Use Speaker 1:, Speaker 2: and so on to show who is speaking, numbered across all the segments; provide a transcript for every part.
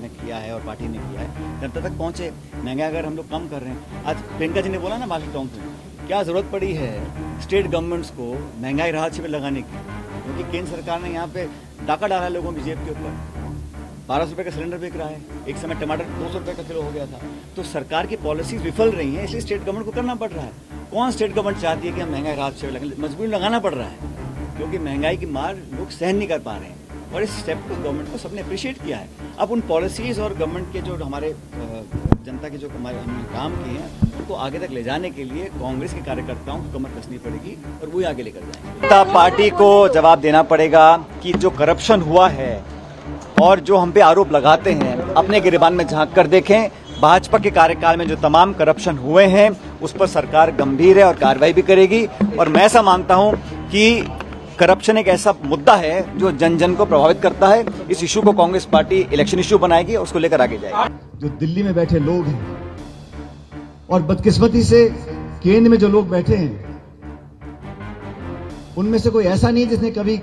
Speaker 1: ने किया है और पार्टी ने किया है जनता तक पहुँचे। महंगाई अगर हम लोग कम कर रहे हैं, आज प्रियंका जी ने बोला ना मार्केट टाउन में, क्या ज़रूरत पड़ी है स्टेट गवर्नमेंट्स को महंगाई राहत शिविर लगाने की, क्योंकि केंद्र सरकार ने यहाँ पे डाका डाला है लोगों की जेब के ऊपर। 1200 रुपये का सिलेंडर बिक रहा है, एक समय टमाटर 200 रुपये का किलो हो गया था। तो सरकार की पॉलिसीज विफल रही हैं, इसलिए स्टेट गवर्नमेंट को करना पड़ रहा है। कौन स्टेट गवर्नमेंट चाहती है कि हम महंगाई राहत शिविर लगाएं? मजबूरी लगाना पड़ रहा है, क्योंकि महंगाई की मार लोग सहन नहीं कर पा रहे हैं। और इस स्टेप को गवर्नमेंट को सबने अप्रिशिएट किया है। अब उन पॉलिसीज़ और गवर्नमेंट के जो हमारे जनता के जो हमारे हमने काम किए हैं उनको आगे तक ले जाने के लिए कांग्रेस के कार्यकर्ताओं को कमर कसनी पड़ेगी और वही आगे लेकर जाएंगे। जनता पार्टी को जवाब देना पड़ेगा कि जो करप्शन हुआ है और जो हम पे आरोप लगाते हैं, अपने गिरेबान में झांक कर देखें। भाजपा के कार्यकाल में जो तमाम करप्शन हुए हैं उस पर सरकार गंभीर है और कार्रवाई भी करेगी। और मैं ऐसा मानता हूं कि करप्शन एक ऐसा मुद्दा है जो जन जन को प्रभावित करता है। इस इशू को कांग्रेस पार्टी इलेक्शन इशू बनाएगी और उसको लेकर आगे जाएगी।
Speaker 2: जो दिल्ली में बैठे लोग हैं और बदकिस्मती से केंद्र में जो लोग बैठे हैं, उनमें से कोई ऐसा नहीं है जिसने कभी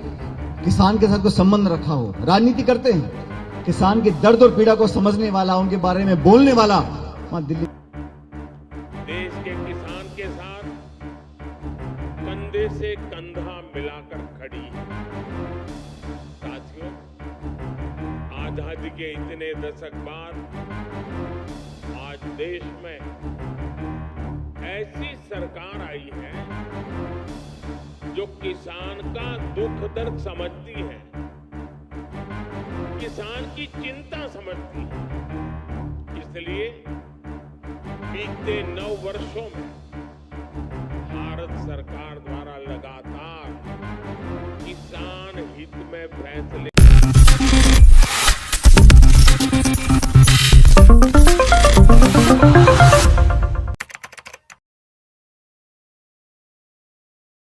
Speaker 2: किसान के साथ कोई संबंध रखा हो। राजनीति करते हैं, किसान के दर्द और पीड़ा को समझने वाला, उनके बारे में बोलने वाला वहां दिल्ली।
Speaker 3: देश के किसान के साथ कंधे से कंधा मिलाकर खड़ी है। साथियों, आजादी के इतने दशक बाद आज देश में ऐसी सरकार आई है जो किसान का दुख दर्द समझती है, किसान की चिंता समझती है। इसलिए बीते 9 वर्षों में भारत सरकार द्वारा लगातार किसान हित में फैसले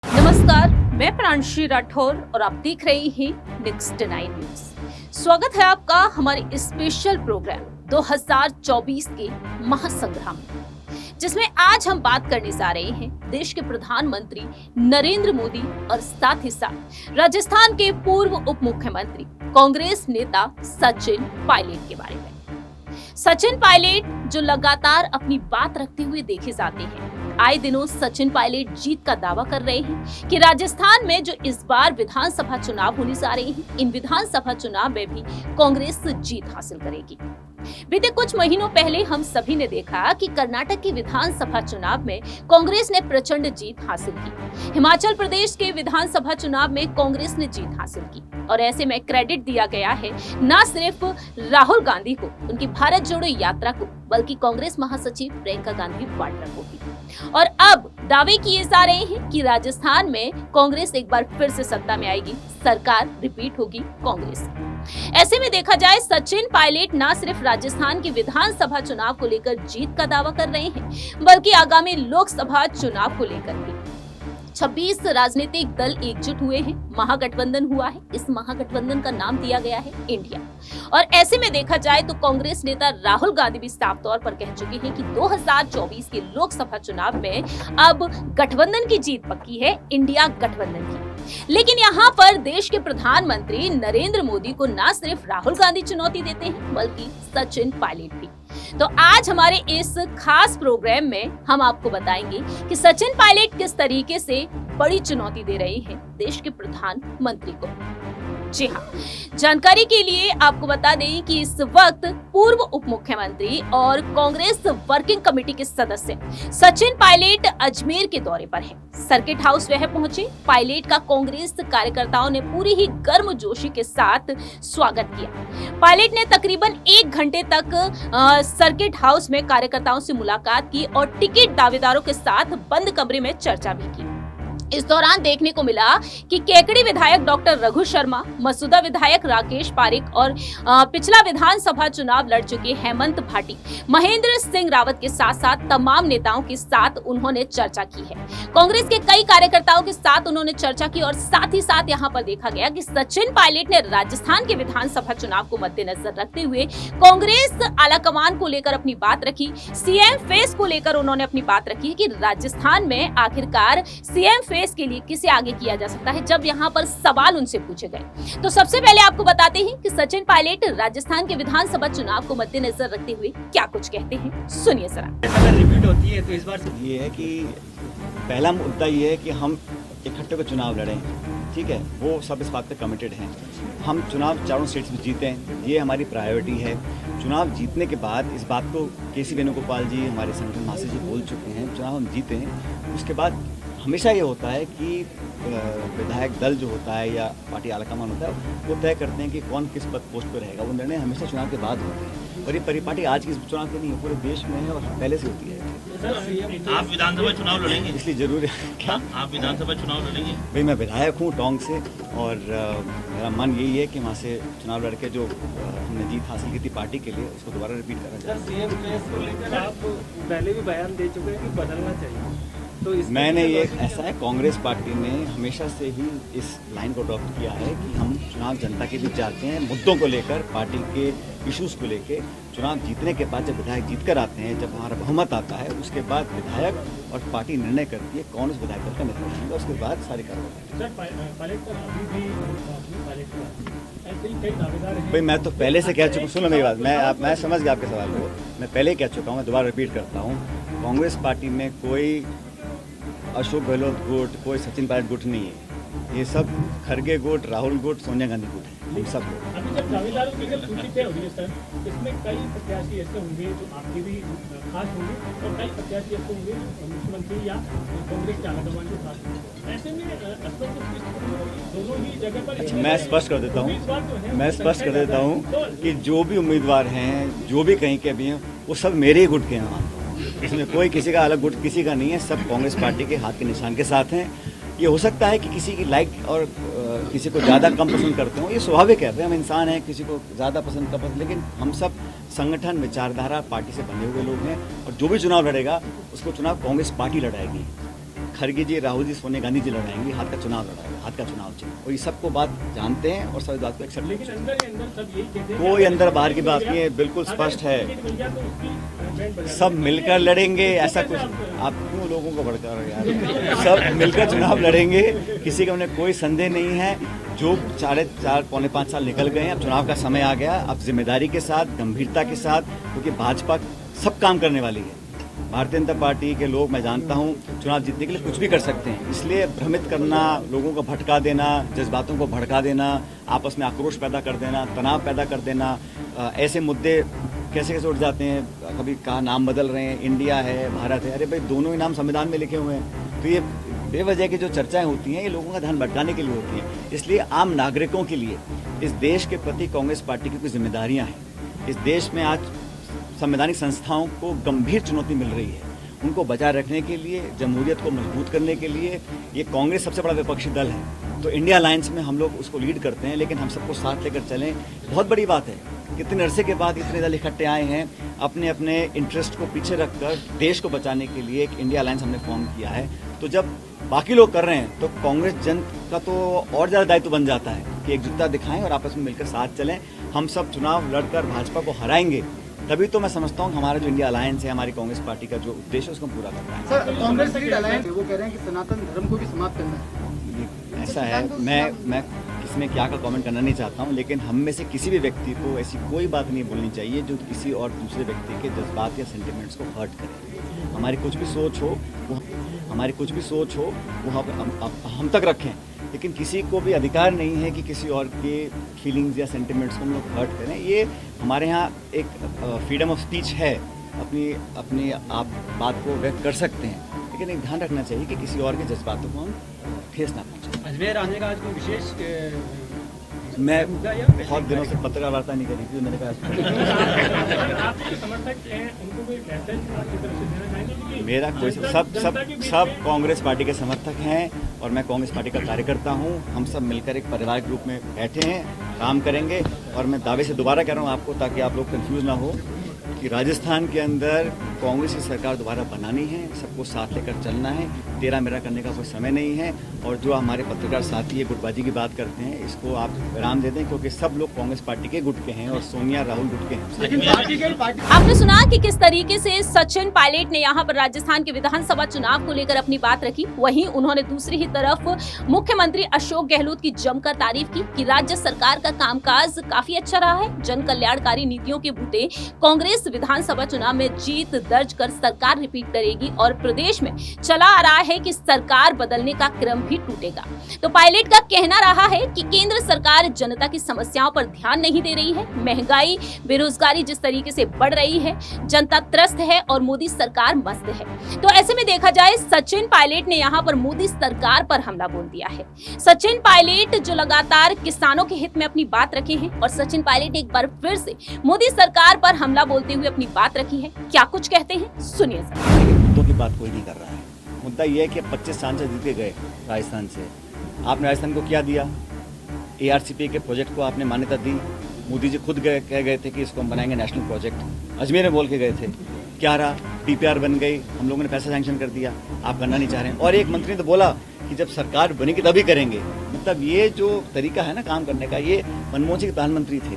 Speaker 4: नमस्कार, मैं प्रांशी राठौर और आप देख रहे हैं नेक्स्ट 9 न्यूज। स्वागत है आपका हमारे स्पेशल प्रोग्राम 2024 के महासंग्राम, जिसमें आज हम बात करने जा रहे हैं देश के प्रधानमंत्री नरेंद्र मोदी और साथ ही साथ राजस्थान के पूर्व उप मुख्यमंत्री कांग्रेस नेता सचिन पायलट के बारे में। सचिन पायलट जो लगातार अपनी बात रखते हुए देखे जाते हैं। आए दिनों सचिन पायलट जीत का दावा कर रहे हैं कि राजस्थान में जो इस बार विधानसभा चुनाव होने जा रहे हैं, इन विधानसभा चुनाव में भी कांग्रेस जीत हासिल करेगी। बीते कुछ महीनों पहले हम सभी ने देखा कि कर्नाटक की विधानसभा चुनाव में कांग्रेस ने प्रचंड जीत हासिल की। हिमाचल प्रदेश के विधानसभा चुनाव में कांग्रेस ने जीत हासिल की और ऐसे में क्रेडिट दिया गया है न सिर्फ राहुल गांधी को, उनकी भारत जोड़ो यात्रा को, बल्कि कांग्रेस महासचिव प्रियंका गांधी वाड्रा को भी। और अब दावे किए जा रहे हैं कि राजस्थान में कांग्रेस एक बार फिर से सत्ता में आएगी, सरकार रिपीट होगी कांग्रेस की। ऐसे में देखा जाए, सचिन पायलट न सिर्फ राजस्थान के विधानसभा चुनाव को लेकर जीत का दावा कर रहे हैं, बल्कि आगामी लोकसभा चुनाव को लेकर भी 26 राजनीतिक दल एकजुट हुए हैं, महागठबंधन हुआ है। इस महागठबंधन का नाम दिया गया है इंडिया। और ऐसे में देखा जाए तो कांग्रेस नेता राहुल गांधी भी साफ तौर पर कह चुके हैं कि 2024 के लोकसभा चुनाव में अब गठबंधन की जीत पक्की है, इंडिया गठबंधन की। लेकिन यहाँ पर देश के प्रधानमंत्री नरेंद्र मोदी को न सिर्फ राहुल गांधी चुनौती देते हैं, बल्कि सचिन पायलट भी। तो आज हमारे इस खास प्रोग्राम में हम आपको बताएंगे कि सचिन पायलट किस तरीके से बड़ी चुनौती दे रहे हैं देश के प्रधानमंत्री को। जी हाँ, जानकारी के लिए आपको बता दें कि इस वक्त पूर्व उप मुख्यमंत्री और कांग्रेस वर्किंग कमेटी के सदस्य सचिन पायलट अजमेर के दौरे पर हैं। सर्किट हाउस वह पहुंचे। पायलट का कांग्रेस कार्यकर्ताओं ने पूरी ही गर्मजोशी के साथ स्वागत किया। पायलट ने तकरीबन 1 घंटे तक सर्किट हाउस में कार्यकर्ताओं से मुलाकात की और टिकट दावेदारों के साथ बंद कमरे में चर्चा भी की। इस दौरान देखने को मिला कि केकड़ी विधायक डॉक्टर रघु शर्मा, मसूदा विधायक राकेश पारिक और पिछला विधानसभा चुनाव लड़ चुके हेमंत भाटी, महेंद्र सिंह रावत के साथ साथ तमाम नेताओं के साथ उन्होंने चर्चा की है। कांग्रेस के कई कार्यकर्ताओं के साथ उन्होंने चर्चा की और साथ ही साथ यहाँ पर देखा गया कि सचिन पायलट ने राजस्थान के विधानसभा चुनाव को मद्देनजर रखते हुए कांग्रेस आलाकमान को लेकर अपनी बात रखी। सीएम फेस को लेकर उन्होंने अपनी बात रखी कि राजस्थान में आखिरकार सीएम स्पेस के लिए किसे आगे किया जा सकता है जब यहाँ पर सवाल उनसे पूछे गए। तो सबसे पहले आपको बताते हैं कि सचिन पायलट राजस्थान के विधानसभा चुनाव को मद्देनजर रखते हुए क्या कुछ कहते हैं, सुनिए जरा।
Speaker 5: अगर रिपीट होती है तो इस बार
Speaker 1: ये है कि पहला मुद्दा ये है कि हम इकट्ठे होकर चुनाव लड़ें, ठीक है, वो सब इस बात पे कमिटेड हैं। हम चुनाव चारों स्टेट्स में जीते हैं, ये हमारी प्रायोरिटी है। चुनाव जीतने के बाद इस बात को केसी वेणुगोपाल जी, हमारे संगठन महासचिव जी बोल चुके हैं, चुनाव हम जीते हैं उसके बाद हमेशा ये होता है कि विधायक दल जो होता है या पार्टी आलाकमान होता है वो तय करते हैं कि कौन किस पद पोस्ट पर रहेगा। वो निर्णय हमेशा चुनाव के बाद होते हैं और ये परिपाटी आज की चुनाव की नहीं है, पूरे देश में है और पहले से होती है।
Speaker 5: आप विधानसभा चुनाव लड़ेंगे?
Speaker 1: इसलिए जरूर है। क्या
Speaker 5: आप विधानसभा चुनाव लड़ेंगे?
Speaker 1: भाई मैं विधायक हूँ टोंक से और मेरा मन यही है कि वहाँ से चुनाव लड़के जो हमने जीत हासिल की थी पार्टी के लिए उसको दोबारा रिपीट करा जाए।
Speaker 6: सीएम प्रेस को लेकर आप पहले भी बयान दे चुके हैं कि बदलना चाहिए, तो
Speaker 1: मैंने ये ऐसा है, कांग्रेस पार्टी ने हमेशा से ही इस लाइन को अडॉप्ट किया है कि हम चुनाव जनता के बीच जाते हैं मुद्दों को लेकर, पार्टी के इश्यूज को लेकर। चुनाव जीतने के बाद जब विधायक जीत कर आते हैं, जब हमारा बहुमत आता है, उसके बाद विधायक और पार्टी निर्णय करती है कौन उस विधायक दल का नेता बनेगा, उसके बाद सारी कार्रवाई। भाई मैं तो पहले से कह चुका हूँ, सुनो मेरी बात, मैं समझ गया आपके सवाल को, मैं पहले ही कह चुका हूँ, मैं दोबारा रिपीट करता हूँ। कांग्रेस पार्टी में कोई अशोक गहलोत गुट, कोई सचिन पायलट गुट नहीं है, ये सब खरगे गुट, राहुल गुट, सोनिया गांधी गुट है, हम सब लोग।
Speaker 6: अभी जब दावेदारों की जब सूची तय हुई है सर, इसमें कई प्रत्याशी ऐसे होंगे जो आपके भी खास होंगे और कई प्रत्याशी ऐसे होंगे जो मुख्यमंत्री या कांग्रेस के आलाकमान के साथ होंगे। ऐसे में दोनों ही जगह पर
Speaker 1: अच्छा, मैं स्पष्ट कर देता हूँ कि जो भी उम्मीदवार हैं, जो भी कहीं के भी हैं, वो सब मेरे ही गुट के हैं। इसमें कोई किसी का अलग गुट किसी का नहीं है, सब कांग्रेस पार्टी के हाथ के निशान के साथ हैं। ये हो सकता है कि किसी की लाइक और किसी को ज़्यादा कम पसंद करते हो, ये स्वाभाविक है, भाई हम इंसान हैं, किसी को ज़्यादा पसंद कम पसंद, लेकिन हम सब संगठन, विचारधारा, पार्टी से बने हुए लोग हैं और जो भी चुनाव लड़ेगा उसको चुनाव कांग्रेस पार्टी लड़ाएगी। खरगे जी, राहुल जी, सोनिया गांधी जी लड़ाएंगी, हाथ का चुनाव लड़ाएगा, हाथ का चुनाव चाहिए, और ये सबको बात जानते हैं और सब बात को एक्सेप्ट करते हैं। कोई अंदर बाहर की बात नहीं है, बिल्कुल स्पष्ट है, सब मिलकर लड़ेंगे। ऐसा कुछ आप क्यों लोगों को भड़का रहे हैं यार, सब मिलकर चुनाव लड़ेंगे, किसी का उन्हें कोई संदेह नहीं है। जो 4.5 पौने 5 साल निकल गए हैं, अब चुनाव का समय आ गया, अब जिम्मेदारी के साथ, गंभीरता के साथ, क्योंकि भाजपा सब काम करने वाली है। भारतीय जनता पार्टी के लोग, मैं जानता हूं, चुनाव जीतने के लिए कुछ भी कर सकते हैं, इसलिए भ्रमित करना, लोगों को भटका देना, जज्बातों को भड़का देना, आपस में आक्रोश पैदा कर देना, तनाव पैदा कर देना, ऐसे मुद्दे कैसे कैसे उठ जाते हैं। कभी कहा नाम बदल रहे हैं, इंडिया है, भारत है, अरे भाई दोनों ही नाम संविधान में लिखे हुए हैं। तो ये बेवजह की जो चर्चाएं होती हैं, ये लोगों का ध्यान भटकाने के लिए होती हैं। इसलिए आम नागरिकों के लिए इस देश के प्रति कांग्रेस पार्टी की कुछ जिम्मेदारियाँ हैं। इस देश में आज संवैधानिक संस्थाओं को गंभीर चुनौती मिल रही है, उनको बचाए रखने के लिए, जमहूरियत को मजबूत करने के लिए ये कांग्रेस सबसे बड़ा विपक्षी दल है। तो इंडिया अलायंस में हम लोग उसको लीड करते हैं, लेकिन हम सबको साथ लेकर चलें। बहुत बड़ी बात है, कितने अरसे के बाद इतने दल इकट्ठे आए हैं, अपने अपने इंटरेस्ट को पीछे रखकर देश को बचाने के लिए एक इंडिया अलायंस हमने फॉर्म किया है। तो जब बाकी लोग कर रहे हैं तो कांग्रेस जन का तो और ज़्यादा दायित्व बन जाता है कि एकजुटता दिखाएं और आपस में मिलकर साथ चलें। हम सब चुनाव लड़कर भाजपा को हराएंगे, तभी तो मैं समझता हूँ हमारा जो इंडिया अलायंस है, हमारी कांग्रेस पार्टी का जो उद्देश्य है, उसको पूरा करना है।
Speaker 7: सर, कांग्रेस लीड अलायंस वो कह रहे हैं कि सनातन धर्म को भी समाप्त करना है।
Speaker 1: ऐसा है, मैं किसने क्या का कमेंट करना नहीं चाहता हूँ, लेकिन हम में से किसी भी व्यक्ति को ऐसी कोई बात नहीं बोलनी चाहिए जो किसी और दूसरे व्यक्ति के जज्बात या सेंटिमेंट्स को हर्ट करे। हमारी कुछ भी सोच हो वो हम तक रखें, लेकिन किसी को भी अधिकार नहीं है कि किसी और के फीलिंग्स या सेंटिमेंट्स को हम लोग हर्ट करें। ये हमारे यहाँ एक फ्रीडम ऑफ स्पीच है, अपनी आप बात को व्यक्त कर सकते हैं, लेकिन एक ध्यान रखना चाहिए कि किसी और के जज्बातों को हम ठेस ना पहुँचाएं।
Speaker 6: अजमेर आने का आज कोई विशेष
Speaker 1: मैं बहुत दिनों से पत्रकार वार्ता नहीं करी थी, मैंने कहा
Speaker 6: आपके समर्थक हैं, उनको कोई मैसेज आपकी तरफ से देना चाहेंगे?
Speaker 1: मेरा कोई सब कांग्रेस पार्टी के समर्थक हैं और मैं कांग्रेस पार्टी का कार्यकर्ता हूं। हम सब मिलकर एक पारिवारिक रूप में बैठे हैं, काम करेंगे, और मैं दावे से दोबारा कह रहा हूं आपको, ताकि आप लोग कंफ्यूज ना हो कि राजस्थान के अंदर कांग्रेस की सरकार दोबारा बनानी है, सबको साथ लेकर चलना है, तेरा मेरा करने का कोई समय नहीं है। और जो हमारे पत्रकार साथी ये गुटबाजी की बात करते हैं, इसको आप विराम दे दें, क्योंकि सब लोग कांग्रेस पार्टी के गुट के हैं और सोनिया राहुल गुट के हैं।
Speaker 4: आपने सुना कि किस तरीके से सचिन पायलट ने यहाँ पर राजस्थान के विधानसभा चुनाव को लेकर अपनी बात रखी। वहीं उन्होंने दूसरी ही तरफ मुख्यमंत्री अशोक गहलोत की जमकर तारीफ की कि राज्य सरकार का कामकाज काफी अच्छा रहा है। जन कल्याणकारी नीतियों के बूते कांग्रेस विधानसभा चुनाव में जीत दर्ज कर सरकार रिपीट करेगी और प्रदेश में चला आ रहा है कि सरकार बदलने का क्रम भी टूटेगा। तो पायलट का कहना रहा है कि केंद्र सरकार जनता की समस्याओं पर ध्यान नहीं दे रही है। महंगाई, बेरोजगारी जिस तरीके से बढ़ रही है, जनता त्रस्त है और मोदी सरकार मस्त है। तो ऐसे में देखा जाए, सचिन पायलट ने यहाँ पर मोदी सरकार पर हमला बोल दिया है। सचिन पायलट जो लगातार किसानों के हित में अपनी बात रखे हैं और सचिन पायलट एक बार फिर से मोदी सरकार पर हमला बोलते हुए अपनी बात रखी है। क्या कुछ कहते हैं, सुनिए जरा।
Speaker 1: मुद्दों की बात कोई नहीं कर रहा है। मुद्दा ये है कि 25 सांसद जीत के गए राजस्थान से। आपने राजस्थान को क्या दिया? ARCP के प्रोजेक्ट को आपने मान्यता दी। मोदी जी खुद कह गए थे कि इसको हम बनाएंगे नेशनल प्रोजेक्ट। अजमेर में बोल के गए थे। क्या रहा? DPR बन गई, हम लोगों ने पैसा सैंक्शन कर दिया, आप करना नहीं चाह रहे हैं। और एक मंत्री ने तो बोला कि जब सरकार बनेगी तभी करेंगे। मतलब ये जो तरीका है ना काम करने का, ये मनमोहन सिंह प्रधानमंत्री थे,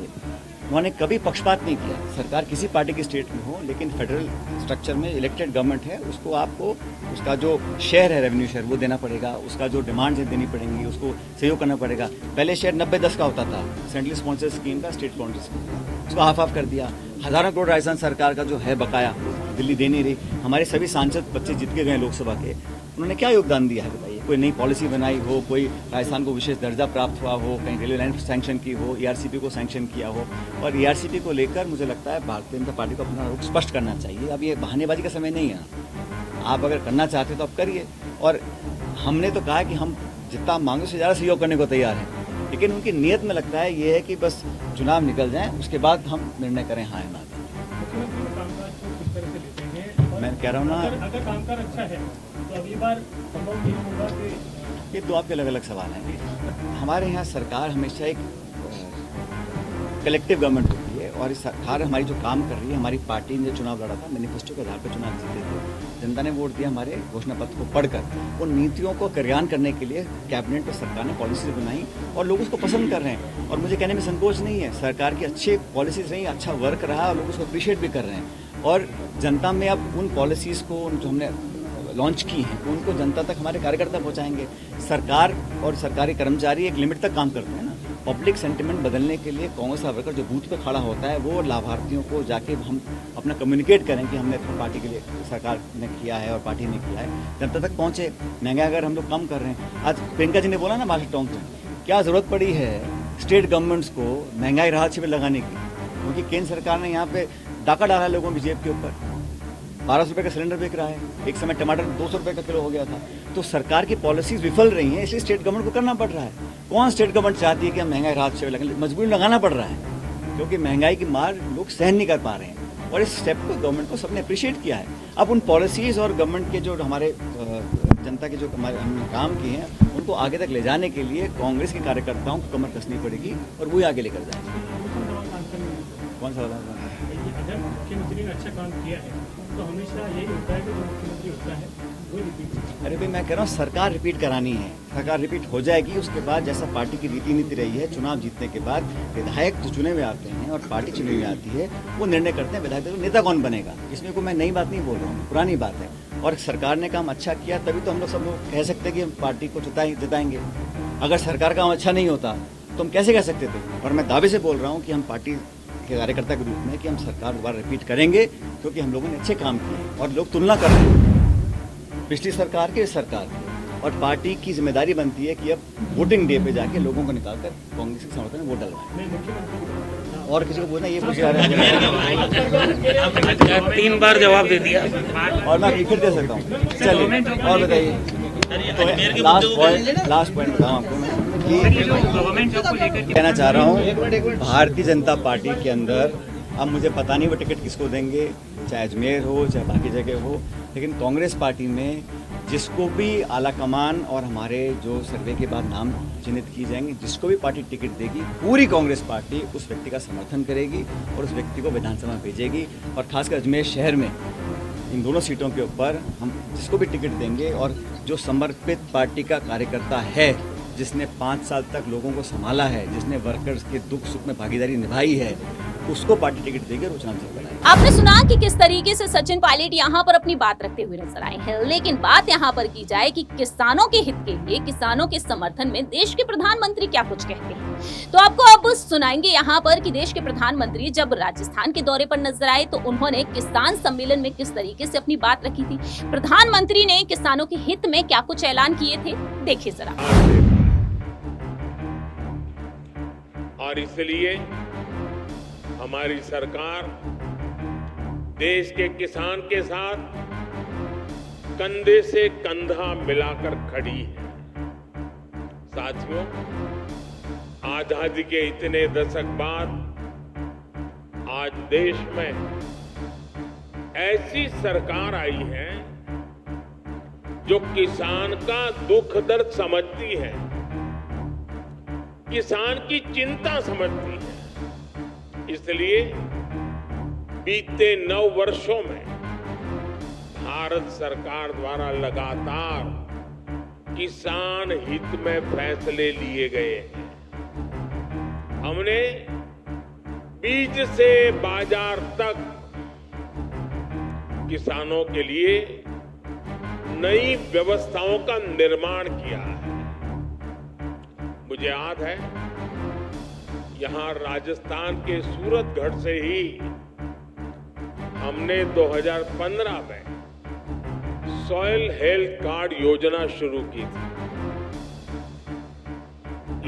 Speaker 1: उन्होंने कभी पक्षपात नहीं किया। सरकार किसी पार्टी की स्टेट में हो, लेकिन फेडरल स्ट्रक्चर में इलेक्टेड गवर्नमेंट है, उसको आपको उसका जो शेयर है, रेवेन्यू शेयर, वो देना पड़ेगा। उसका जो डिमांड है देनी पड़ेंगी, उसको सहयोग करना पड़ेगा। पहले शेयर 90-10 का होता था, सेंट्रल स्पॉन्सर स्कीम का, स्टेट स्पॉन्सर स्कीम का, उसको हाफ कर दिया। हजारों करोड़ राजस्थान सरकार का जो है बकाया, दिल्ली दे नहीं रही। हमारे सभी सांसद 25 जीत के गए लोकसभा के, उन्होंने क्या योगदान दिया है बताइए? कोई नई पॉलिसी बनाई हो, कोई राजस्थान को विशेष दर्जा प्राप्त हुआ हो, कहीं रेलवे लाइन सैंक्शन की हो, ARCP को सैंक्शन किया हो। और ARCP को लेकर मुझे लगता है भारतीय जनता पार्टी को अपना रुख स्पष्ट करना चाहिए। अब ये बहानेबाजी का समय नहीं है। आप अगर करना चाहते तो आप करिए। और हमने तो कहा कि हम जितना मांगे उससे ज़्यादा सहयोग करने को तैयार हैं, लेकिन उनकी नीयत में लगता है ये है कि बस चुनाव निकल जाएँ, उसके बाद हम निर्णय करें हाँ या ना। मैं कह रहा हूँ ना,
Speaker 6: अगर कामकाज अच्छा है तो अगली बार संभव नहीं होगा कि
Speaker 1: ये दो आपके अलग अलग सवाल हैं। हमारे यहाँ सरकार हमेशा एक कलेक्टिव गवर्नमेंट होती है और इस सरकार हमारी जो काम कर रही है, हमारी पार्टी ने जो चुनाव लड़ा था, मैनिफेस्टो के आधार पर चुनाव जीते थे, जनता ने वोट दिया हमारे घोषणा पत्र को पढ़कर। उन नीतियों को क्रियान्वयन करने के लिए कैबिनेट और सरकार ने पॉलिसीज बनाई और लोग उसको पसंद कर रहे हैं। और मुझे कहने में संकोच नहीं है, सरकार की अच्छी पॉलिसीज रही, अच्छा वर्क रहा और लोग उसको अप्रिशिएट भी कर रहे हैं। और जनता में अब उन पॉलिसीज़ को जो हमने लॉन्च की हैं, उनको जनता तक हमारे कार्यकर्ता पहुंचाएंगे। सरकार और सरकारी कर्मचारी एक लिमिट तक काम करते हैं ना। पब्लिक सेंटिमेंट बदलने के लिए कांग्रेस का वर्कर जो बूथ पे खड़ा होता है, वो लाभार्थियों को जाके हम अपना कम्युनिकेट करें कि हमने अपनी पार्टी के लिए, सरकार ने किया है और पार्टी ने किया है, जनता तक पहुँचे। महंगाई अगर हम लोग कम कर रहे हैं, आज प्रियंका जी ने बोला ना मास्टर टॉन्ग में, क्या ज़रूरत पड़ी है स्टेट गवर्नमेंट्स को महंगाई राहत शिविर लगाने की? क्योंकि केंद्र सरकार ने यहाँ पे डाका डाला है लोगों की जेब के ऊपर। 1200 रुपये का सिलेंडर बिक रहा है, एक समय टमाटर 200 रुपये का किलो हो गया था। तो सरकार की पॉलिसीज विफल रही हैं, इसलिए स्टेट गवर्नमेंट को करना पड़ रहा है। कौन स्टेट गवर्नमेंट चाहती है कि हम महंगाई राहत शिविर लगाएं? मजबूरी लगाना पड़ रहा है, क्योंकि महंगाई की मार लोग सहन नहीं कर पा रहे हैं। और इस स्टेप को गवर्नमेंट को सबने अप्रिशिएट किया है। अब उन पॉलिसीज और गवर्नमेंट के जो हमारे जनता के जो हमारे हमने काम किए हैं, उनको आगे तक ले जाने के लिए कांग्रेस के कार्यकर्ताओं को कमर कसनी पड़ेगी और वही आगे लेकर जाएंगे। कौन सा वाला?
Speaker 6: अगर मुख्यमंत्री ने अच्छा काम किया है तो हमेशा यही होता है कि जो मुख्यमंत्री होता है वो रिपीट।
Speaker 1: अरे भाई, मैं कह रहा हूँ सरकार रिपीट करानी है, सरकार रिपीट हो जाएगी। उसके बाद जैसा पार्टी की रीति नीति रही है, चुनाव जीतने के बाद विधायक जो चुने हुए आते हैं और पार्टी चुनी हुई आती है, वो निर्णय करते हैं विधायक तो नेता कौन बनेगा। इसमें कोई मैं नई बात नहीं बोल रहा हूँ, पुरानी बात है। और सरकार ने काम अच्छा किया तभी तो हम लोग सब लोग कह सकते हैं कि हम पार्टी को जिताएंगे। अगर सरकार का काम अच्छा नहीं होता तो हम कैसे कह सकते थे? और मैं दावे से बोल रहा हूँ कि हम पार्टी के कार्यकर्ता के रूप में कि हम सरकार दोबारा रिपीट करेंगे, क्योंकि हम लोगों ने अच्छे काम किए। और लोग तुलना कर रहे हैं पिछली सरकार के, इस सरकार के। और पार्टी की जिम्मेदारी बनती है कि अब वोटिंग डे पे जाके लोगों को निकालकर कांग्रेस के समर्थन में वोट डलवाएं। और किसी को बोलना ये पूछ रहा है,
Speaker 5: 3 बार जवाब दे दिया
Speaker 1: और मैं फिर दे सकता हूँ। चलिए और बताइए। तो लास्ट पॉइंट बताऊँ आपको मैं कि कहना चाह रहा हूँ, भारतीय जनता पार्टी के अंदर अब मुझे पता नहीं वो टिकट किसको देंगे, चाहे अजमेर हो चाहे बाकी जगह हो। लेकिन कांग्रेस पार्टी में जिसको भी आला कमान और हमारे जो सर्वे के बाद नाम चिन्हित किए जाएंगे, जिसको भी पार्टी टिकट देगी, पूरी कांग्रेस पार्टी उस व्यक्ति का समर्थन करेगी और उस व्यक्ति को विधानसभा में भेजेगी। और खासकर अजमेर शहर में इन दोनों सीटों के ऊपर हम जिसको भी टिकट देंगे और जो समर्पित पार्टी का कार्यकर्ता है, जिसने 5 साल तक लोगों को संभाला है, जिसने वर्कर्स के दुख सुख में भागीदारी निभाई है, उसको पार्टी टिकट देकर वो चुनाव जीत बनाए।
Speaker 4: आपने सुना कि किस तरीके से सचिन पायलट यहाँ पर अपनी बात रखते हुए नजर आए हैं, लेकिन बात यहाँ पर की जाए कि किसानों के हित के लिए, किसानों के समर्थन में देश के प्रधानमंत्री क्या कुछ कहते हैं, तो आपको अब सुनाएंगे यहाँ पर कि देश के प्रधानमंत्री जब राजस्थान के दौरे पर नजर आए तो उन्होंने किसान सम्मेलन में किस तरीके से अपनी बात रखी थी। प्रधानमंत्री ने किसानों के हित में क्या कुछ ऐलान किए थे, देखिए जरा।
Speaker 3: और इसलिए हमारी सरकार देश के किसान के साथ कंधे से कंधा मिलाकर खड़ी है। साथियों, आजादी के इतने दशक बाद आज देश में ऐसी सरकार आई है जो किसान का दुख दर्द समझती है, किसान की चिंता समझती है। इसलिए बीते 9 वर्षों में भारत सरकार द्वारा लगातार किसान हित में फैसले लिए गए हैं। हमने बीज से बाजार तक किसानों के लिए नई व्यवस्थाओं का निर्माण किया है। मुझे याद है, यहां राजस्थान के सूरतगढ़ से ही हमने 2015 में सॉइल हेल्थ कार्ड योजना शुरू की थी।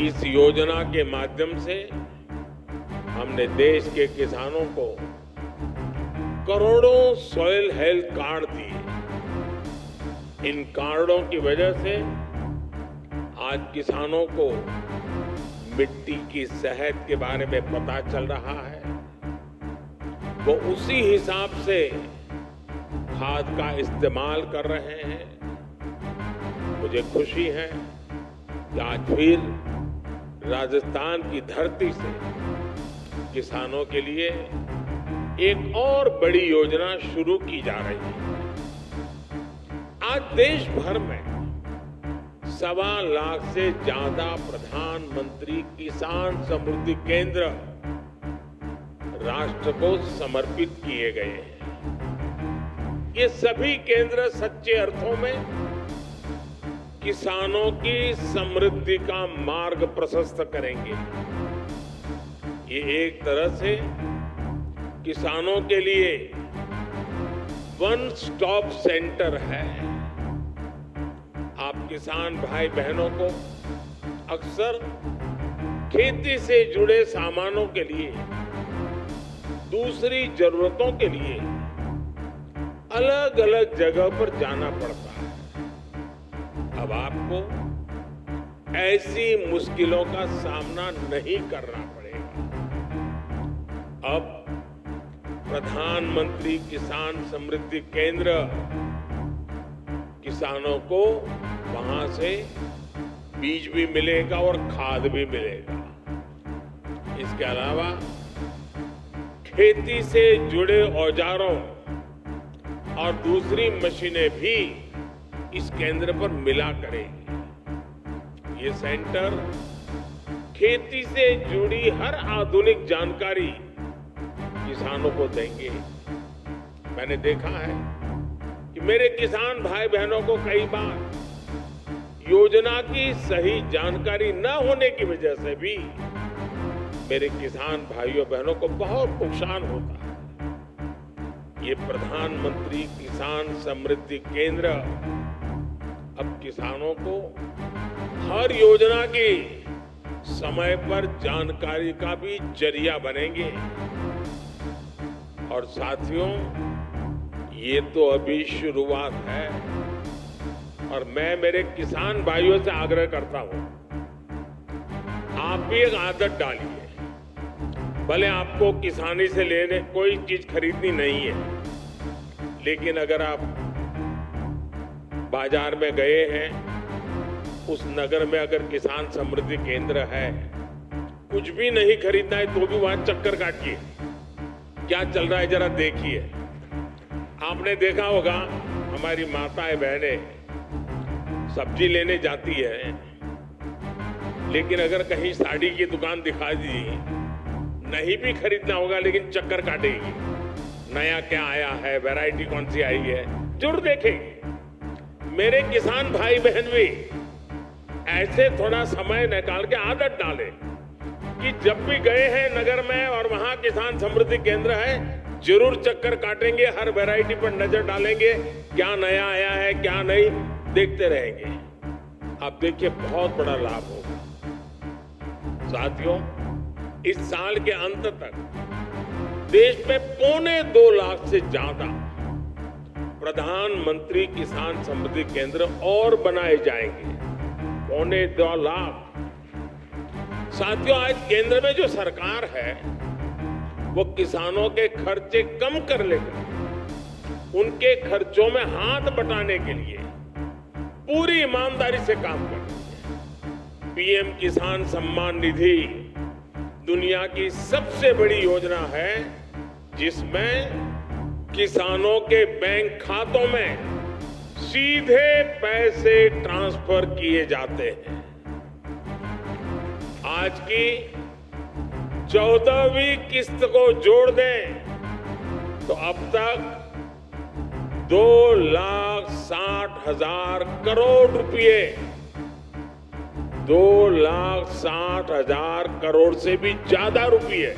Speaker 3: इस योजना के माध्यम से हमने देश के किसानों को करोड़ों सॉइल हेल्थ कार्ड दिए। इन कार्डों की वजह से आज किसानों को मिट्टी की सेहत के बारे में पता चल रहा है। वो उसी हिसाब से खाद का इस्तेमाल कर रहे हैं। मुझे खुशी है कि आज फिर राजस्थान की धरती से किसानों के लिए एक और बड़ी योजना शुरू की जा रही है। आज देश भर में 1.25 लाख से ज्यादा प्रधानमंत्री किसान समृद्धि केंद्र राष्ट्र को समर्पित किए गए हैं। ये सभी केंद्र सच्चे अर्थों में किसानों की समृद्धि का मार्ग प्रशस्त करेंगे। ये एक तरह से किसानों के लिए वन स्टॉप सेंटर है। आप किसान भाई बहनों को अक्सर खेती से जुड़े सामानों के लिए, दूसरी जरूरतों के लिए अलग अलग जगह पर जाना पड़ता है। अब आपको ऐसी मुश्किलों का सामना नहीं करना पड़ेगा। अब प्रधानमंत्री किसान समृद्धि केंद्र किसानों को वहां से बीज भी मिलेगा और खाद भी मिलेगा। इसके अलावा खेती से जुड़े औजारों और दूसरी मशीनें भी इस केंद्र पर मिला करेंगी। ये सेंटर खेती से जुड़ी हर आधुनिक जानकारी किसानों को देंगे। मैंने देखा है कि मेरे किसान भाई बहनों को कई बार योजना की सही जानकारी न होने की वजह से भी मेरे किसान भाइयों बहनों को बहुत नुकसान होता है। ये प्रधानमंत्री किसान समृद्धि केंद्र अब किसानों को हर योजना की समय पर जानकारी का भी जरिया बनेंगे। और साथियों, ये तो अभी शुरुआत है और मैं मेरे किसान भाइयों से आग्रह करता हूं, आप भी एक आदत डालिए। भले आपको किसानी से लेने कोई चीज खरीदनी नहीं है, लेकिन अगर आप बाजार में गए हैं, उस नगर में अगर किसान समृद्धि केंद्र है, कुछ भी नहीं खरीदना है तो भी वहां चक्कर काटिए, क्या चल रहा है जरा देखिए। आपने देखा होगा हमारी माताएं बहनें सब्जी लेने जाती है, लेकिन अगर कहीं साड़ी की दुकान दिखा दी, नहीं भी खरीदना होगा लेकिन चक्कर काटेगी, नया क्या आया है, वैरायटी कौन सी आई है, जरूर देखेगी। मेरे किसान भाई बहन भी ऐसे थोड़ा समय निकाल के आदत डाले कि जब भी गए हैं नगर में और वहां किसान समृद्धि केंद्र है, जरूर चक्कर काटेंगे, हर वैरायटी पर नजर डालेंगे, क्या नया आया है क्या नहीं, देखते रहेंगे। आप देखिए बहुत बड़ा लाभ होगा। साथियों, इस साल के अंत तक देश में 2.25 लाख से ज्यादा प्रधानमंत्री किसान समृद्धि केंद्र और बनाए जाएंगे। 2.25 लाख। साथियों, आज केंद्र में जो सरकार है वो किसानों के खर्चे कम कर लेकर उनके खर्चों में हाथ बटाने के लिए पूरी ईमानदारी से काम कर रही है। पीएम किसान सम्मान निधि दुनिया की सबसे बड़ी योजना है जिसमें किसानों के बैंक खातों में सीधे पैसे ट्रांसफर किए जाते हैं। आज की 14वीं किस्त को जोड़ दें तो अब तक 2,60,000 करोड़ रुपए, 2,60,000 करोड़ से भी ज्यादा रुपए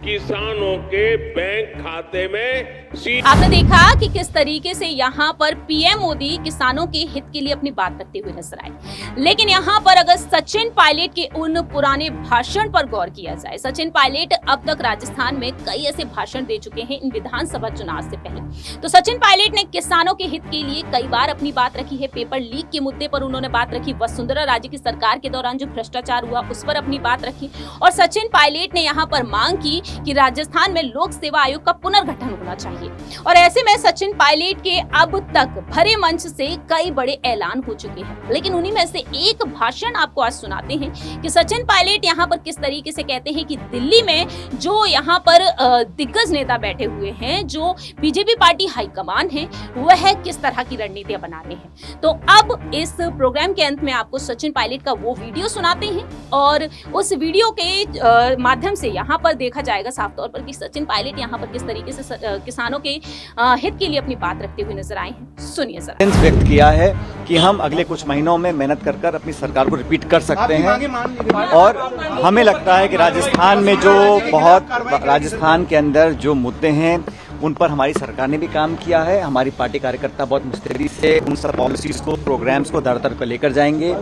Speaker 3: किसानों के बैंक खाते में
Speaker 4: आपने देखा कि किस तरीके से यहाँ पर पीएम मोदी किसानों के हित के लिए अपनी बात रखते हुए नजर आए। लेकिन यहाँ पर अगर सचिन पायलट के उन पुराने भाषण पर गौर किया जाए, सचिन पायलट अब तक राजस्थान में कई ऐसे भाषण दे चुके हैं इन विधानसभा चुनाव से पहले। तो सचिन पायलट ने किसानों के हित के लिए कई बार अपनी बात रखी है। पेपर लीक के मुद्दे पर उन्होंने बात रखी, वसुंधरा राजे की सरकार के दौरान जो भ्रष्टाचार हुआ उस पर अपनी बात रखी, और सचिन पायलट ने यहाँ पर मांग की कि राजस्थान में लोक सेवा आयोग का पुनर्गठन होना चाहिए। और ऐसे में सचिन पायलट के अब तक भरे मंच से कई बड़े ऐलान हो चुके हैं, लेकिन उन्हीं में से एक भाषण आपको आज सुनाते हैं कि सचिन पायलट यहाँ पर किस तरीके से कहते हैं कि दिल्ली में जो यहाँ पर दिग्गज नेता बैठे हुए हैं, जो बीजेपी पार्टी हाईकमान है, वह किस तरह की रणनीतियां बना रहे हैं। तो अब इस प्रोग्राम के अंत में आपको सचिन पायलट का वो वीडियो सुनाते हैं और उस वीडियो के माध्यम से यहाँ पर देखा जाएगा साफ तौर पर कि सचिन पायलट यहाँ पर किस तरीके से किसानों के हित के लिए अपनी बात रखते हुए नजर आए हैं। सुनिए जरा।
Speaker 1: व्यक्त किया है कि हम अगले कुछ महीनों में मेहनत कर अपनी सरकार को रिपीट कर सकते हैं, और हमें लगता है कि राजस्थान में जो राजस्थान के अंदर जो मुद्दे हैं उन पर हमारी सरकार ने भी काम किया है। हमारी पार्टी कार्यकर्ता बहुत मुस्तैदी से उन सब पॉलिसीज को, प्रोग्राम्स को दर पर लेकर जाएंगे।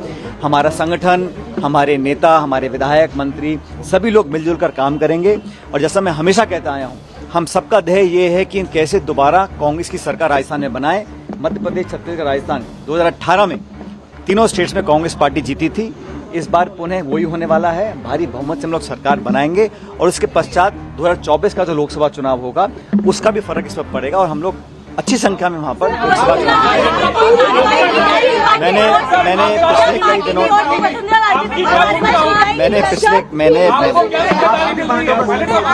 Speaker 1: हमारा संगठन, हमारे नेता, हमारे विधायक, मंत्री सभी लोग मिलजुल कर काम करेंगे। और जैसा मैं हमेशा कहता आया हूँ, हम सबका ध्येय ये है कि कैसे दोबारा कांग्रेस की सरकार राजस्थान में बनाए। मध्य प्रदेश, छत्तीसगढ़, राजस्थान 2018 में तीनों स्टेट्स में कांग्रेस पार्टी जीती थी। इस बार पुनः वही होने वाला है, भारी बहुमत से हम लोग सरकार बनाएंगे, और उसके पश्चात 2024 का जो लोकसभा चुनाव होगा उसका भी फर्क इस पर पड़ेगा, और हम लोग अच्छी संख्या में वहां पर लोकसभा चुनाव। मैंने पिछले कई दिनों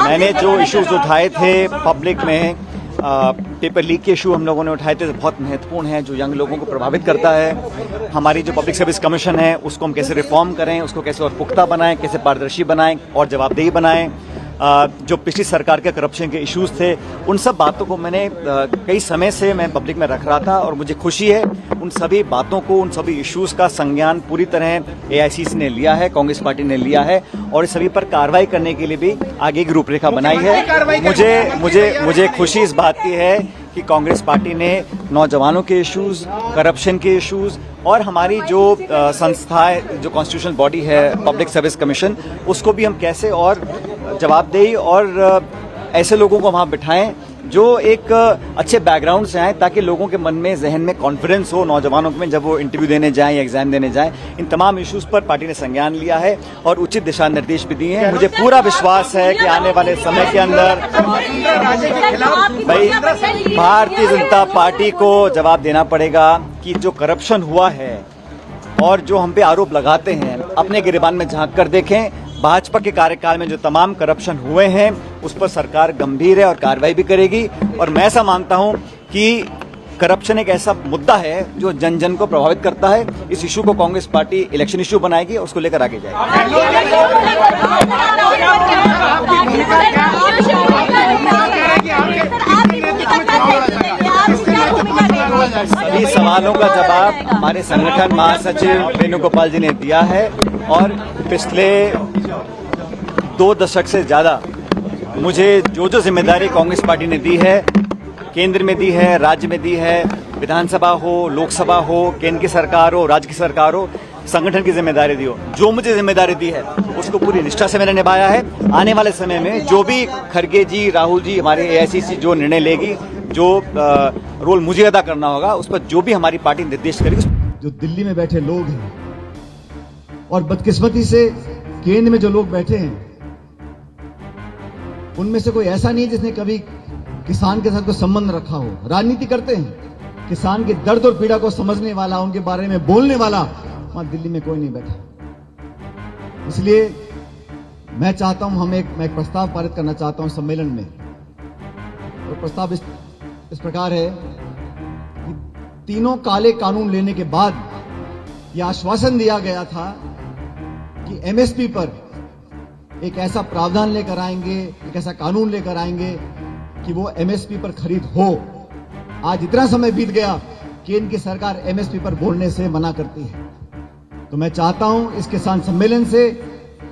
Speaker 1: मैंने जो इश्यूज उठाए थे पब्लिक में, पेपर लीक के इशू हम लोगों ने उठाए थे, बहुत महत्वपूर्ण है, जो यंग लोगों को प्रभावित करता है। हमारी जो पब्लिक सर्विस कमीशन है उसको हम कैसे रिफॉर्म करें, उसको कैसे और पुख्ता बनाएं, कैसे पारदर्शी बनाएं और जवाबदेही बनाएं। जो पिछली सरकार के करप्शन के इश्यूज थे, उन सब बातों को मैंने कई समय से मैं पब्लिक में रख रहा था, और मुझे खुशी है उन सभी बातों को, उन सभी इश्यूज का संज्ञान पूरी तरह एआईसीसी ने लिया है, कांग्रेस पार्टी ने लिया है, और इस सभी पर कार्रवाई करने के लिए भी आगे की रूपरेखा बनाई है। मुझे खुशी इस बात की है कि कांग्रेस पार्टी ने नौजवानों के इश्यूज, करप्शन के इश्यूज, और हमारी जो संस्था है, जो कॉन्स्टिट्यूशनल बॉडी है पब्लिक सर्विस कमीशन, उसको भी हम कैसे और जवाबदेही और ऐसे लोगों को वहाँ बिठाएं जो एक अच्छे बैकग्राउंड से आए, ताकि लोगों के मन में, जहन में कॉन्फिडेंस हो नौजवानों में, जब वो इंटरव्यू देने जाएं या एग्जाम देने जाएं। इन तमाम इश्यूज पर पार्टी ने संज्ञान लिया है और उचित दिशा निर्देश भी दिए हैं। मुझे पूरा विश्वास है कि आने वाले समय के अंदर भाई भारतीय जनता पार्टी को जवाब देना पड़ेगा कि जो करप्शन हुआ है और जो हम पे आरोप लगाते हैं, अपने गिरेबान में झांक कर देखें। भाजपा के कार्यकाल में जो तमाम करप्शन हुए हैं उस पर सरकार गंभीर है और कार्रवाई भी करेगी। और मैं ऐसा मानता हूं कि करप्शन एक ऐसा मुद्दा है जो जन जन को प्रभावित करता है। इस इशू को कांग्रेस पार्टी इलेक्शन इशू बनाएगी और उसको लेकर आगे जाएगी। सभी सवालों का जवाब हमारे संगठन महासचिव वेणुगोपाल जी ने दिया है और पिछले 2 दशक से ज्यादा मुझे जो जिम्मेदारी कांग्रेस पार्टी ने दी है, केंद्र में दी है, राज्य में दी है, विधानसभा हो, लोकसभा हो, केंद्र की सरकार हो, राज्य की सरकार हो, संगठन की जिम्मेदारी दी हो, जो मुझे जिम्मेदारी दी है उसको पूरी निष्ठा से मैंने निभाया है। आने वाले समय में जो भी खड़गे जी, राहुल जी, हमारे एआईसीसी जो निर्णय लेगी, जो रोल मुझे अदा करना होगा, उस पर जो भी हमारी पार्टी निर्देश करेगी।
Speaker 2: जो दिल्ली में बैठे लोग हैं और बदकिस्मती से केंद्र में जो लोग बैठे हैं, उनमें से कोई ऐसा नहीं जिसने कभी किसान के साथ कोई संबंध रखा हो। राजनीति करते हैं, किसान के दर्द और पीड़ा को समझने वाला, उनके बारे में बोलने वाला वहां दिल्ली में कोई नहीं बैठा। इसलिए मैं चाहता हूं, मैं एक प्रस्ताव पारित करना चाहता हूं सम्मेलन में। और प्रस्ताव इस प्रकार है कि तीनों काले कानून लेने के बाद यह आश्वासन दिया गया था कि एमएसपी पर एक ऐसा प्रावधान लेकर आएंगे, एक ऐसा कानून लेकर आएंगे कि वो एमएसपी पर खरीद हो। आज इतना समय बीत गया, केंद्र की सरकार एमएसपी पर बोलने से मना करती है। तो मैं चाहता हूं इस किसान सम्मेलन से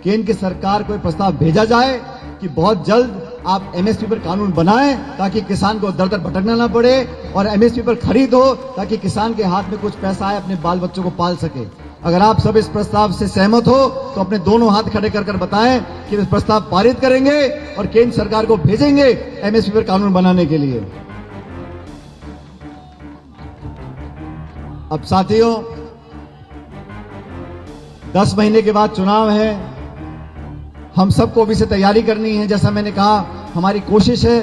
Speaker 2: केंद्र की सरकार को प्रस्ताव भेजा जाए कि बहुत जल्द आप एमएसपी पर कानून बनाएं, ताकि किसान को दर दर भटकना ना पड़े और एमएसपी पर खरीद हो, ताकि किसान के हाथ में कुछ पैसा आए, अपने बाल बच्चों को पाल सके। अगर आप सब इस प्रस्ताव से सहमत हो तो अपने दोनों हाथ खड़े कर बताएं कि इस प्रस्ताव पारित करेंगे और केंद्र सरकार को भेजेंगे एमएसपी पर कानून बनाने के लिए। अब साथियों, 10 महीने के बाद चुनाव है, हम सबको अभी से तैयारी करनी है। जैसा मैंने कहा, हमारी कोशिश है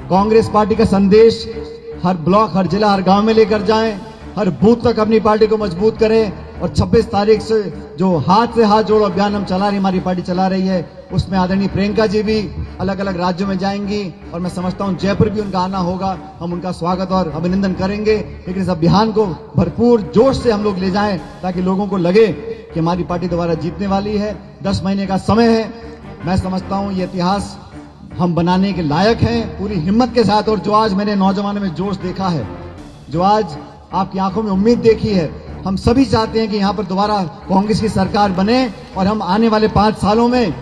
Speaker 2: कांग्रेस पार्टी का संदेश हर ब्लॉक, हर जिला, हर गांव में लेकर जाएं, हर बूथ तक अपनी पार्टी को मजबूत करें। और 26 तारीख से जो हाथ से हाथ जोड़ो अभियान हम चला रही, हमारी पार्टी चला रही है, उसमें आदरणीय प्रियंका जी भी अलग अलग राज्यों में जाएंगी और मैं समझता हूं जयपुर भी उनका आना होगा। हम उनका स्वागत और अभिनंदन करेंगे, लेकिन इस अभियान को भरपूर जोश से हम लोग ले जाएं ताकि लोगों को लगे कि हमारी पार्टी दोबारा जीतने वाली है। 10 महीने का समय है, मैं समझता हूं ये इतिहास हम बनाने के लायक हैं पूरी हिम्मत के साथ। और जो आज मैंने नौजवानों में जोश देखा है, जो आज आपकी आंखों में उम्मीद देखी है, हम सभी चाहते हैं कि यहां पर दोबारा कांग्रेस की सरकार बने और हम आने वाले 5 सालों में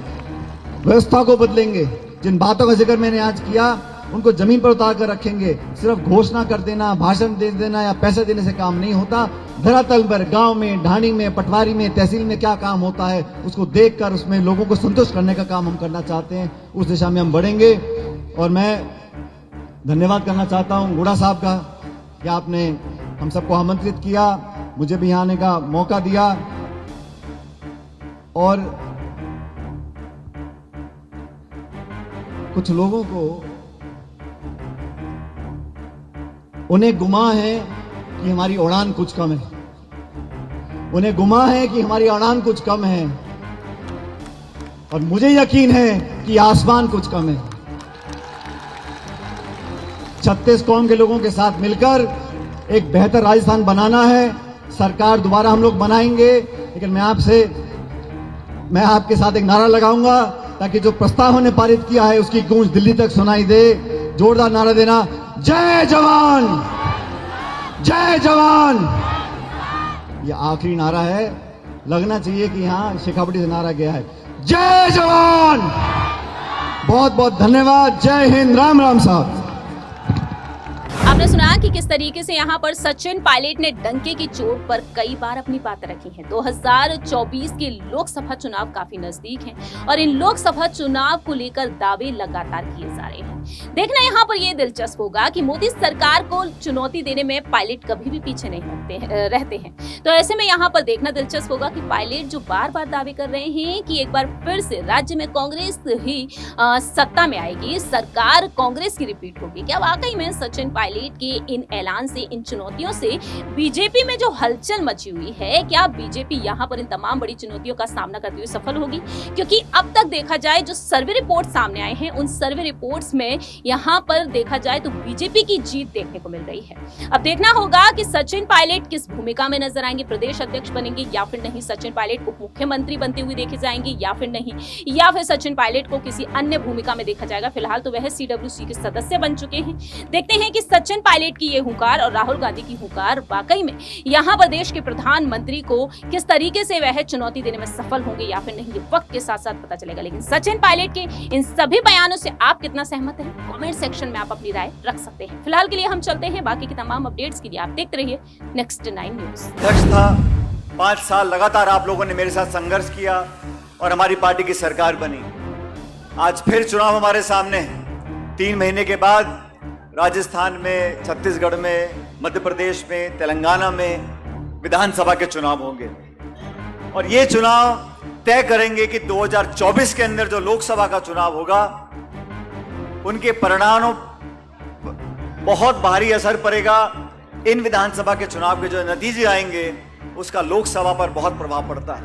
Speaker 2: व्यवस्था को बदलेंगे। जिन बातों का जिक्र मैंने आज किया उनको जमीन पर उतार कर रखेंगे। सिर्फ घोषणा कर देना, भाषण दे देना या पैसे देने से काम नहीं होता। धरातल पर गांव में, ढाणी में, पटवारी में, तहसील में क्या काम होता है उसको देखकर उसमें लोगों को संतुष्ट करने का काम हम करना चाहते हैं। उस दिशा में हम बढ़ेंगे। और मैं धन्यवाद करना चाहता हूं गुड़ा साहब का कि आपने हम सबको आमंत्रित किया, मुझे भी यहाँ आने का मौका दिया। और कुछ लोगों को उन्हें गुमा है कि हमारी उड़ान कुछ कम है, उन्हें गुमा है कि हमारी उड़ान कुछ कम है, और मुझे यकीन है कि आसमान कुछ कम है। 36 कौम के लोगों के साथ मिलकर एक बेहतर राजस्थान बनाना है। सरकार दोबारा हम लोग बनाएंगे, लेकिन मैं आपके साथ एक नारा लगाऊंगा ताकि जो प्रस्ताव हमने पारित किया है उसकी गूंज दिल्ली तक सुनाई दे। जोरदार नारा देना, जय जवान, जय जवान। ये आखिरी नारा है, लगना चाहिए कि यहां शेखावटी से नारा गया है, जय जवान। बहुत बहुत धन्यवाद। जय हिंद। राम राम साहब।
Speaker 4: आपने सुना कि किस तरीके से यहाँ पर सचिन पायलट ने डंके की चोट पर कई बार अपनी बात रखी है। 2024 के लोकसभा चुनाव काफी नजदीक हैं और इन लोकसभा चुनाव को लेकर दावे लगातार किए जा रहे हैं। देखना यहाँ पर ये दिलचस्प होगा कि मोदी सरकार को चुनौती देने में पायलट कभी भी पीछे नहीं रहते हैं। तो ऐसे में यहाँ पर देखना दिलचस्प होगा कि पायलट जो बार बार दावे कर रहे हैं कि एक बार फिर से राज्य में कांग्रेस ही सत्ता में आएगी, सरकार कांग्रेस की रिपीट होगी, क्या वाकई में सचिन पायलट के इन ऐलान से, इन चुनौतियों से बीजेपी में जो हलचल मची हुई है, क्या बीजेपी यहाँ पर इन तमाम बड़ी चुनौतियों का सामना करते हुए सफल होगी? क्योंकि अब तक देखा जाए जो सर्वे रिपोर्ट सामने आए हैं, उन सर्वे रिपोर्ट्स में यहाँ पर देखा जाए तो बीजेपी की जीत देखने को मिल रही है। अब देखना होगा कि सचिन पायलट किस भूमिका में नजर आएंगे, प्रदेश अध्यक्ष बनेंगे या फिर नहीं, सचिन पायलट उप मुख्यमंत्री बनते हुए देखे जाएंगे या फिर नहीं, या फिर सचिन पायलट को किसी अन्य भूमिका में देखा जाएगा। फिलहाल तो वह CWC के सदस्य बन चुके हैं। देखते हैं कि सचिन पायलट की ये हुंकार और राहुल गांधी की हुंकार वाकई में यहाँ पर देश के प्रधानमंत्री को किस तरीके से वह चुनौती देने में सफल होंगे या फिर नहीं, ये वक्त के साथ साथ पता चलेगा। लेकिन सचिन पायलट के इन सभी बयानों से आप कितना सहमत हैं, कमेंट सेक्शन में आप अपनी राय रख सकते हैं। फिलहाल के लिए हम चलते हैं, बाकी की तमाम अपडेट्स के लिए आप देखते रहिए नेक्स्ट 9 न्यूज।
Speaker 1: अध्यक्ष था, 5 साल लगातार आप लोगों ने मेरे साथ संघर्ष किया और हमारी पार्टी की सरकार बनी। आज फिर चुनाव हमारे सामने है। 3 महीने के बाद राजस्थान में, छत्तीसगढ़ में, मध्य प्रदेश में, तेलंगाना में विधानसभा के चुनाव होंगे और ये चुनाव तय करेंगे कि 2024 के अंदर जो लोकसभा का चुनाव होगा उनके परिणामों बहुत भारी असर पड़ेगा। इन विधानसभा के चुनाव के जो नतीजे आएंगे उसका लोकसभा पर बहुत प्रभाव पड़ता है।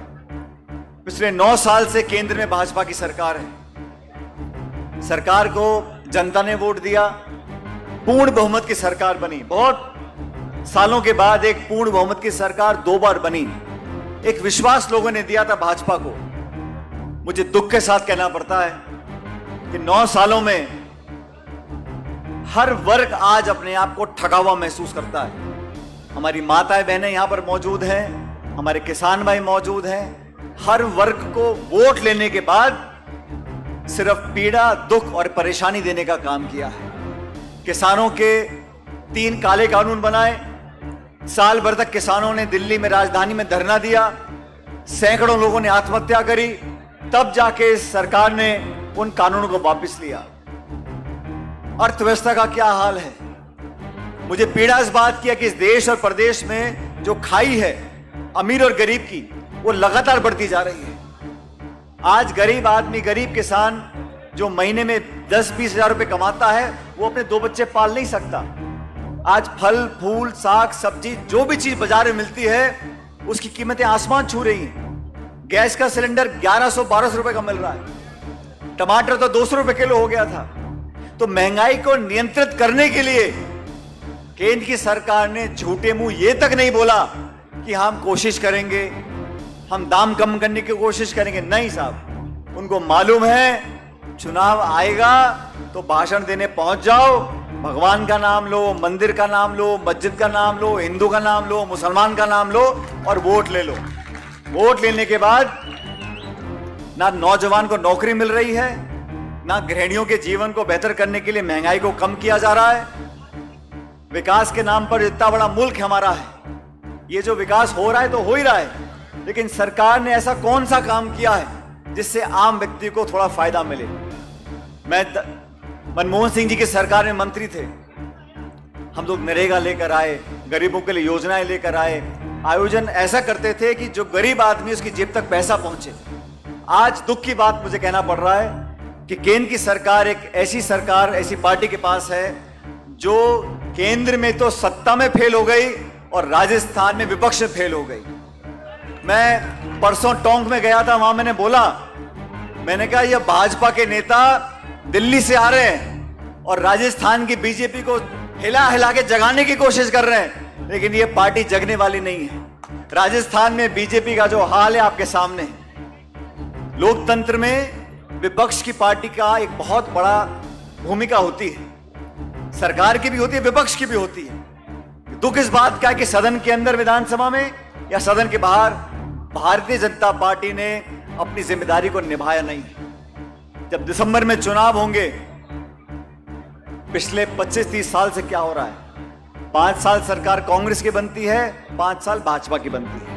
Speaker 1: पिछले 9 साल से केंद्र में भाजपा की सरकार है। सरकार को जनता ने वोट दिया, पूर्ण बहुमत की सरकार बनी। बहुत सालों के बाद एक पूर्ण बहुमत की सरकार 2 बार बनी। एक विश्वास लोगों ने दिया था भाजपा को। मुझे दुख के साथ कहना पड़ता है कि 9 सालों में हर वर्ग आज अपने आप को ठगा हुआ महसूस करता है। हमारी माताएं बहनें यहां पर मौजूद हैं, हमारे किसान भाई मौजूद हैं। हर वर्ग को वोट लेने के बाद सिर्फ पीड़ा, दुख और परेशानी देने का काम किया है। किसानों के 3 काले कानून बनाए। साल भर तक किसानों ने दिल्ली में, राजधानी में धरना दिया। सैकड़ों लोगों ने आत्महत्या करी। तब जाके इस सरकार ने उन कानूनों को वापस लिया। अर्थव्यवस्था का क्या हाल है? मुझे पीड़ा इस बात की है कि इस देश और प्रदेश में जो खाई है अमीर और गरीब की, वो लगातार बढ़ती जा रही है। आज गरीब आदमी, गरीब किसान जो महीने में 10-20 हजार रुपए कमाता है, वो अपने 2 बच्चे पाल नहीं सकता। आज फल, फूल, साग, सब्जी, जो भी चीज बाजार में मिलती है उसकी कीमतें आसमान छू रही हैं। गैस का सिलेंडर 1100-1200 रुपए का मिल रहा है। टमाटर तो 200 रुपए किलो हो गया था। तो महंगाई को नियंत्रित करने के लिए केंद्र की सरकार ने झूठे मुंह ये तक नहीं बोला कि हम कोशिश करेंगे, हम दाम कम करने की कोशिश करेंगे। नहीं साहब, उनको मालूम है चुनाव आएगा तो भाषण देने पहुंच जाओ, भगवान का नाम लो, मंदिर का नाम लो, मस्जिद का नाम लो, हिंदू का नाम लो, मुसलमान का नाम लो और वोट ले लो। वोट लेने के बाद ना नौजवान को नौकरी मिल रही है, ना गृहिणियों के जीवन को बेहतर करने के लिए महंगाई को कम किया जा रहा है। विकास के नाम पर इतना बड़ा मुल्क हमारा है, ये जो विकास हो रहा है तो हो ही रहा है, लेकिन सरकार ने ऐसा कौन सा काम किया है जिससे आम व्यक्ति को थोड़ा फायदा मिले? मैं मनमोहन सिंह जी की सरकार में मंत्री थे। हम लोग नरेगा लेकर आए, गरीबों के लिए योजनाएं लेकर आए, आयोजन ऐसा करते थे कि जो गरीब आदमी उसकी जेब तक पैसा पहुंचे। आज दुख की बात मुझे कहना पड़ रहा है कि केंद्र की सरकार एक ऐसी सरकार, ऐसी पार्टी के पास है जो केंद्र में तो सत्ता में फेल हो गई और राजस्थान में विपक्ष में फेल हो गई। मैं परसों टोंक में गया था, वहां मैंने बोला, मैंने कहा ये भाजपा के नेता दिल्ली से आ रहे हैं और राजस्थान की बीजेपी को हिला हिला के जगाने की कोशिश कर रहे हैं, लेकिन ये पार्टी जगने वाली नहीं है। राजस्थान में बीजेपी का जो हाल है आपके सामने है। लोकतंत्र में विपक्ष की पार्टी का एक बहुत बड़ा भूमिका होती है, सरकार की भी होती है, विपक्ष की भी होती है। दुख इस बात का है कि सदन के अंदर, विधानसभा में या सदन के बाहर, भारतीय जनता पार्टी ने अपनी जिम्मेदारी को निभाया नहीं। जब दिसंबर में चुनाव होंगे, पिछले 25-30 साल से क्या हो रहा है? 5 साल सरकार कांग्रेस की बनती है, 5 साल भाजपा की बनती है।